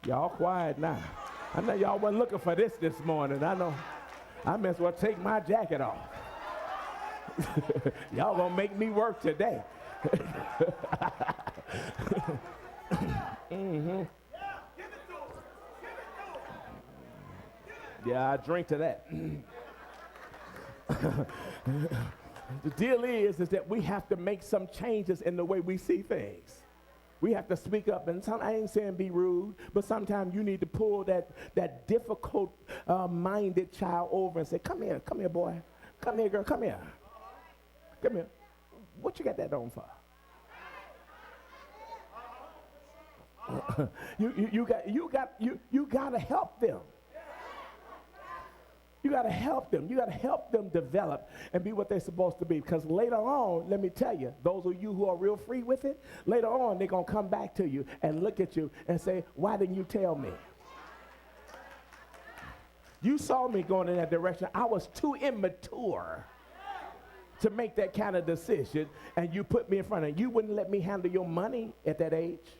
Y'all quiet now. I know y'all wasn't looking for this morning. I know. I may as well take my jacket off. Y'all gonna make me work today. Mm-hmm. Yeah, I drink to that. The deal is that we have to make some changes in the way we see things. We have to speak up, and I ain't saying be rude, but sometimes you need to pull that difficult minded child over and say, come here, boy. Come here, girl, come here. Come here. What you got that on for? You got to help them. You got to help them. You got to help them develop and be what they're supposed to be. Because later on, let me tell you, those of you who are real free with it, later on, they're going to come back to you and look at you and say, why didn't you tell me? You saw me going in that direction. I was too immature to make that kind of decision, and you put me in front of you. You wouldn't let me handle your money at that age.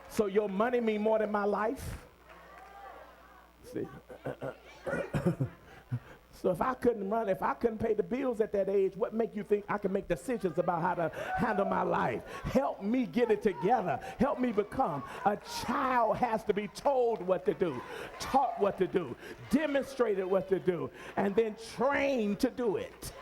So your money mean more than my life? See? So if I couldn't pay the bills at that age, what make you think I can make decisions about how to handle my life? Help me get it together. Help me become. A child has to be told what to do, taught what to do, demonstrated what to do, and then trained to do it.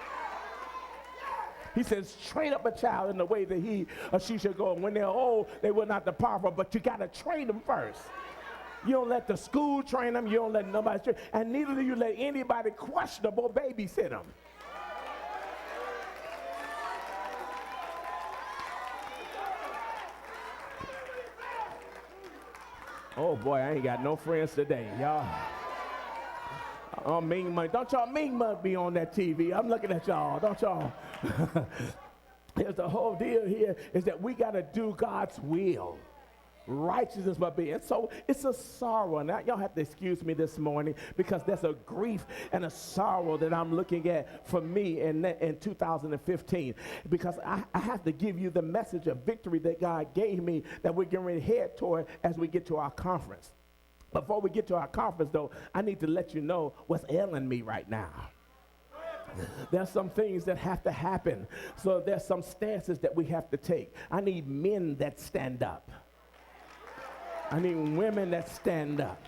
He says, train up a child in the way that he or she should go. And when they're old, they will not depart from, but you got to train them first. You don't let the school train them. You don't let nobody train. And neither do you let anybody questionable babysit them. Oh, boy, I ain't got no friends today, y'all. Oh, Ming Money. Don't y'all Ming Money be on that TV. I'm looking at y'all. Don't y'all? Here's the whole deal here is that we got to do God's will. Righteousness by being. So it's a sorrow. Now, y'all have to excuse me this morning because there's a grief and a sorrow that I'm looking at for me in 2015. Because I have to give you the message of victory that God gave me that we're getting ready to head toward as we get to our conference. Before we get to our conference, though, I need to let you know what's ailing me right now. There's some things that have to happen. So there's some stances that we have to take. I need men that stand up. I need women that stand up.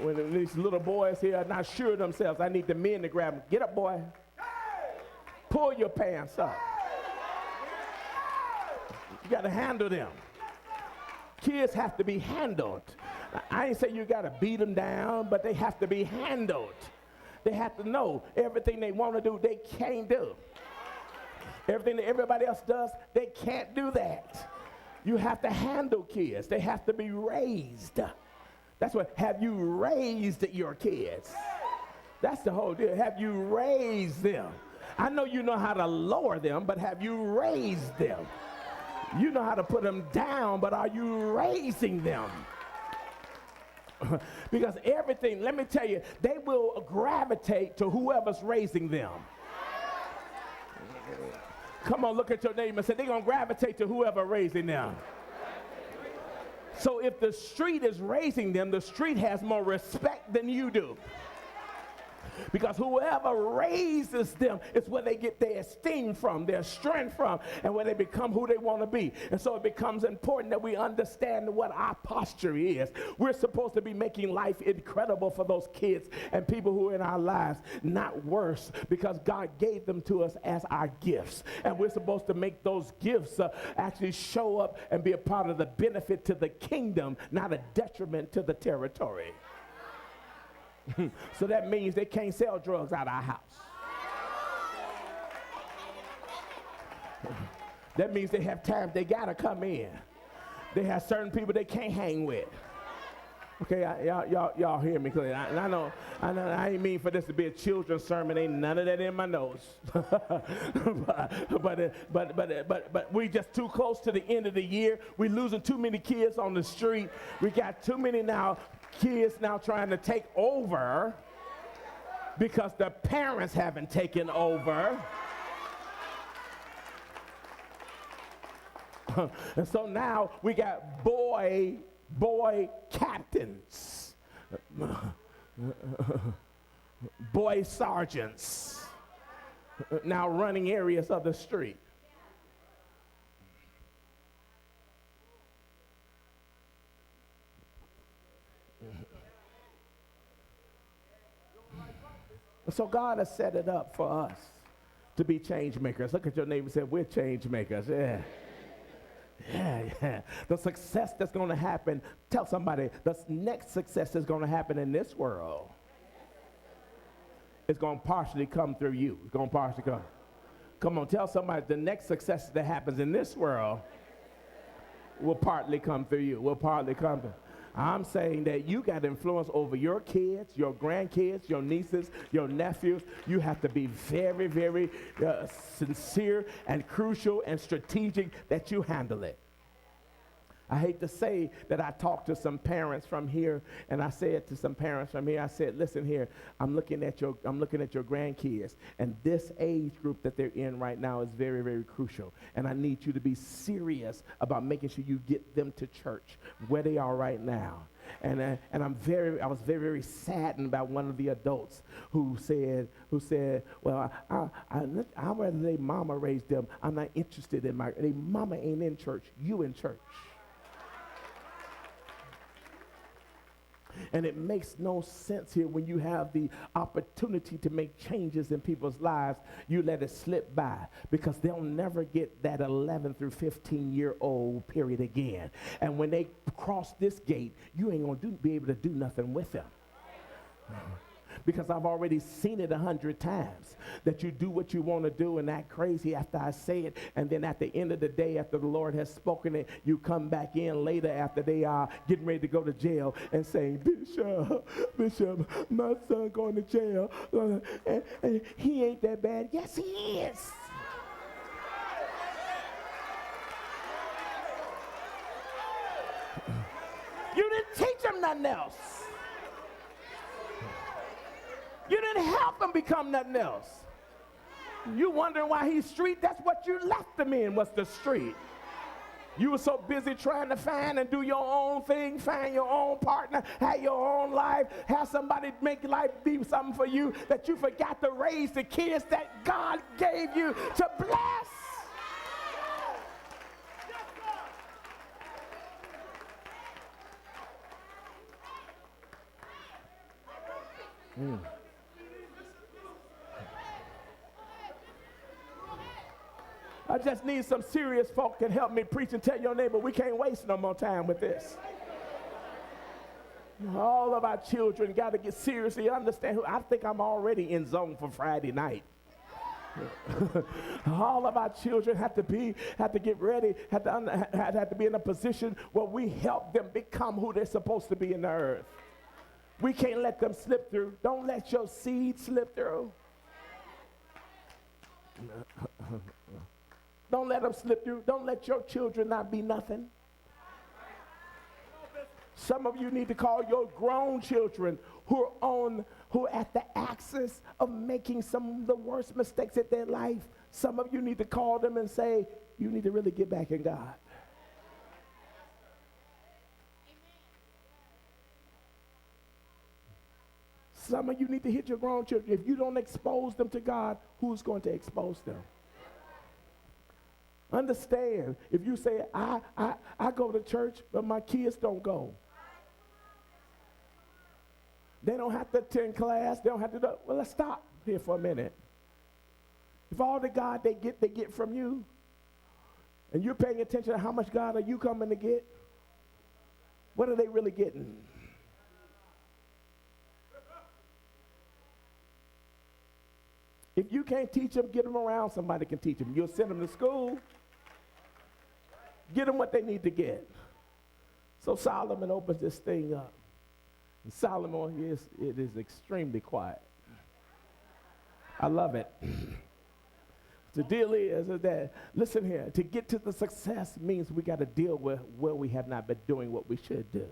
When these little boys here are not sure of themselves, I need the men to grab them. Get up, boy. Pull your pants up. You got to handle them. Kids have to be handled. I ain't saying you got to beat them down, but they have to be handled. They have to know everything they want to do, they can't do. Everything that everybody else does, they can't do that. You have to handle kids. They have to be raised. That's what, have you raised your kids? That's the whole deal. Have you raised them? I know you know how to lower them, but have you raised them? You know how to put them down, but are you raising them? Because everything, let me tell you, they will gravitate to whoever's raising them. Come on, look at your neighbor and say, they're going to gravitate to whoever raising them. So if the street is raising them, the street has more respect than you do. Because whoever raises them is where they get their esteem from, their strength from, and where they become who they want to be. And so it becomes important that we understand what our posture is. We're supposed to be making life incredible for those kids and people who are in our lives, not worse, because God gave them to us as our gifts. And we're supposed to make those gifts actually show up and be a part of the benefit to the kingdom, not a detriment to the territory. So that means they can't sell drugs out of our house. That means they have times they got to come in. They have certain people they can't hang with. Okay, y'all hear me clearly. I know, I ain't mean for this to be a children's sermon. Ain't none of that in my notes. but we just too close to the end of the year. We losing too many kids on the street. We got too many kids now trying to take over because the parents haven't taken over. And so now we got boy captains, boy sergeants, now running areas of the street. So God has set it up for us to be change makers. Look at your neighbor and say, we're change makers. Yeah. Yeah. The success that's going to happen, tell somebody, the next success that's going to happen in this world, it's going to partially come through you. It's going to partially come. Come on, tell somebody the next success that happens in this world will partly come through you. Will partly come through. I'm saying that you got influence over your kids, your grandkids, your nieces, your nephews. You have to be very, very sincere and crucial and strategic that you handle it. I hate to say that I talked to some parents from here, and I said to some parents from here, I said, listen here, I'm looking at your grandkids, and this age group that they're in right now is very, very crucial. And I need you to be serious about making sure you get them to church where they are right now. And I was very, very saddened about one of the adults who said, well, I'd rather their mama raised them. I'm not interested in their mama ain't in church. You in church. And it makes no sense here when you have the opportunity to make changes in people's lives, you let it slip by because they'll never get that 11 through 15-year-old period again. And when they cross this gate, you ain't going to be able to do nothing with them. Because I've already seen it 100 times, that you do what you want to do and act crazy after I say it, and then at the end of the day, after the Lord has spoken it, you come back in later after they are getting ready to go to jail and saying, Bishop, my son going to jail, and he ain't that bad. Yes, he is. You didn't teach him nothing else. You didn't help him become nothing else. You wondering why he's street? That's what you left him in, was the street. You were so busy trying to find and do your own thing, find your own partner, have your own life, have somebody make life be something for you, that you forgot to raise the kids that God gave you to bless. I just need some serious folk that help me preach and tell your neighbor we can't waste no more time with this. All of our children got to get seriously understand. I think I'm already in zone for Friday night. All of our children have to get ready, have to be in a position where we help them become who they're supposed to be in the earth. We can't let them slip through. Don't let your seed slip through. Don't let them slip through. Don't let your children not be nothing. Some of you need to call your grown children who are at the axis of making some of the worst mistakes in their life. Some of you need to call them and say, you need to really get back in God. Some of you need to hit your grown children. If you don't expose them to God, who's going to expose them? Understand, if you say, I go to church, but my kids don't go. They don't have to attend class. They don't have to do. Well, let's stop here for a minute. If all the God they get from you, and you're paying attention to how much God are you coming to get, what are they really getting? If you can't teach them, get them around somebody can teach them. You'll send them to school. Get them what they need to get. So Solomon opens this thing up. And Solomon it is extremely quiet. I love it. The deal is that, listen here, to get to the success means we got to deal with where we have not been doing what we should do.